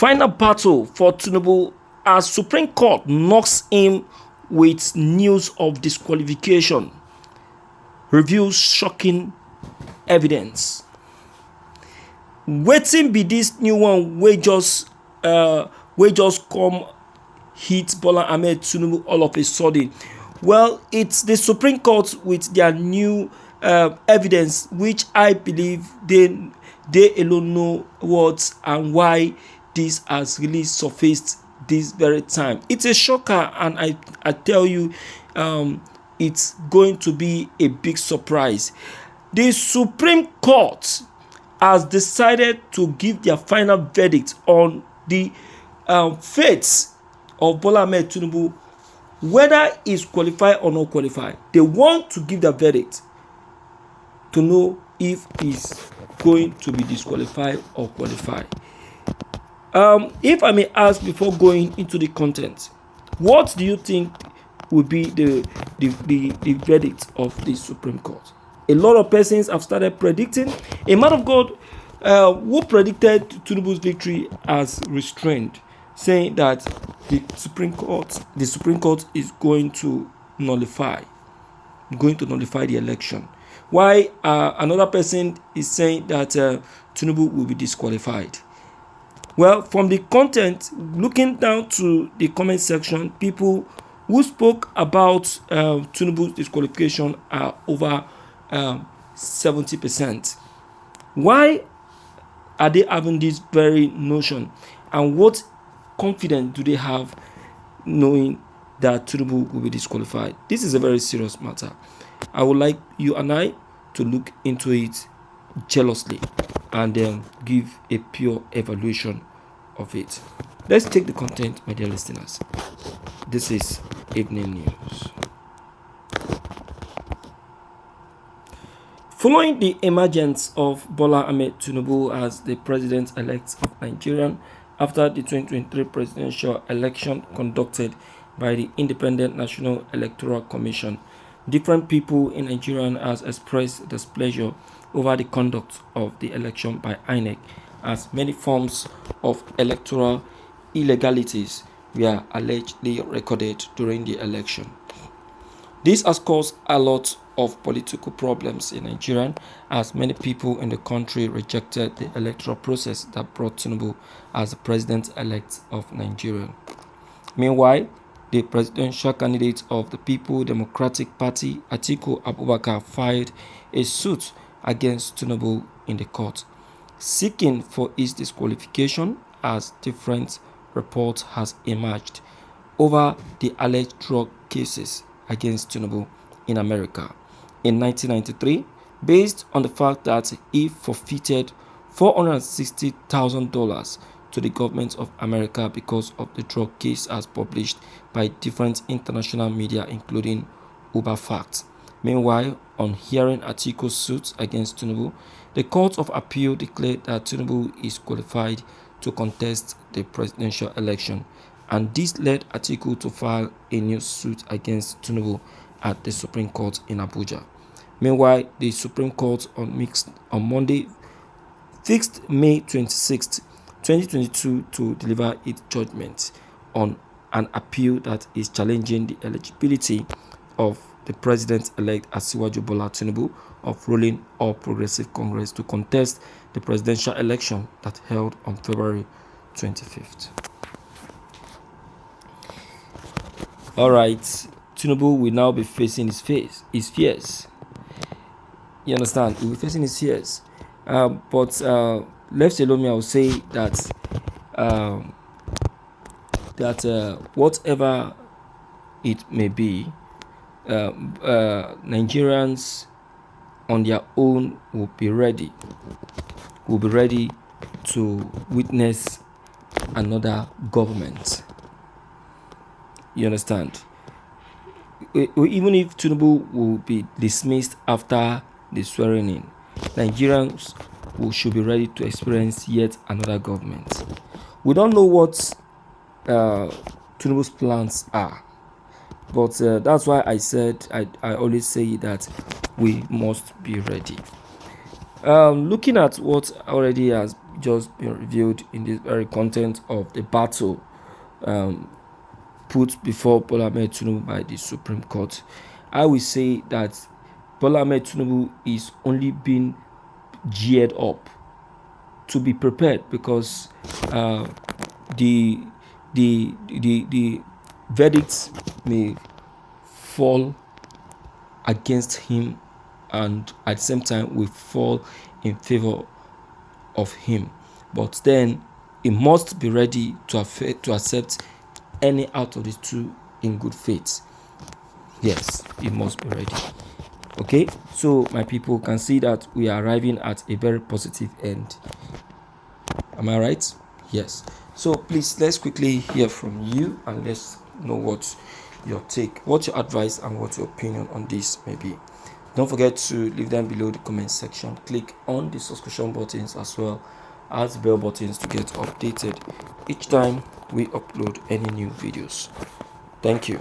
Final battle for Tinubu as Supreme Court knocks him with news of disqualification. Reveals shocking evidence. Wetin be this new one wey just come hit Bola Ahmed Tinubu all of a sudden? Well, it's the Supreme Court with their new evidence, which I believe they alone know what and why this has really surfaced this very time. It's a shocker, and I tell you, it's going to be a big surprise. The Supreme Court has decided to give their final verdict on the fate of Bola Ahmed Tinubu, whether he's qualified or not qualified. They want to give the verdict to know if he's going to be disqualified or qualified. If I may ask before going into the content, what do you think will be the verdict of the Supreme Court? A lot of persons have started predicting. A man of God who predicted Tinubu's victory as restrained, saying that the Supreme Court is going to nullify the election. Why another person is saying that Tinubu will be disqualified. Well, from the content, looking down to the comment section, people who spoke about Tinubu's disqualification are over 70%. Why are they having this very notion, and what confidence do they have knowing that Tinubu will be disqualified? This is a very serious matter. I would like you and I to look into it jealously and then give a pure evaluation of it. Let's take the content, my dear listeners. This is Evening News. Following the emergence of Bola Ahmed Tinubu as the president-elect of Nigeria after the 2023 presidential election conducted by the Independent National Electoral Commission, different people in Nigeria has expressed displeasure over the conduct of the election by INEC, as many forms of electoral illegalities were allegedly recorded during the election. This has caused a lot of political problems in Nigeria, as many people in the country rejected the electoral process that brought Tinubu as the president-elect of Nigeria. Meanwhile, the presidential candidate of the People Democratic Party, Atiku Abubakar, filed a suit against Tinubu in the court, seeking for his disqualification, as different reports has emerged over the alleged drug cases against Tinubu in America in 1993, based on the fact that he forfeited $460,000 to the government of America because of the drug case as published by different international media, including Uber Facts. Meanwhile, on hearing Atiku's suit against Tinubu, the Court of Appeal declared that Tinubu is qualified to contest the presidential election, and this led Atiku to file a new suit against Tinubu at the Supreme Court in Abuja. Meanwhile, the Supreme Court on Monday fixed May 26, 2022 to deliver its judgment on an appeal that is challenging the eligibility of the president-elect Asiwaju Bola Tinubu of ruling All Progressive Congress to contest the presidential election that held on February 25th. All right, Tinubu will now be facing his fears. You understand? He will be facing his fears. But left alone, I will say that whatever it may be, Nigerians on their own will be ready to witness another government. You understand? Even if Tinubu will be dismissed after the swearing in, Nigerians should be ready to experience yet another government. We don't know what Tinubu's plans are, but that's why I said I always say that we must be ready. Looking at what already has just been revealed in this very content of the battle put before Bola Ahmed Tinubu by the Supreme Court. I will say that Bola Ahmed Tinubu is only being geared up to be prepared, because the verdicts may fall against him, and at the same time will fall in favor of him. But then he must be ready to accept any out of the two in good faith. Yes, he must be ready. Okay, so my people can see that we are arriving at a very positive end. Am I right? Yes. So please, let's quickly hear from you, and let's know what your take, what your advice, and what your opinion on this may be. Don't forget to leave them below the comment section. Click on the subscription buttons as well as bell buttons to get updated each time we upload any new videos. Thank you.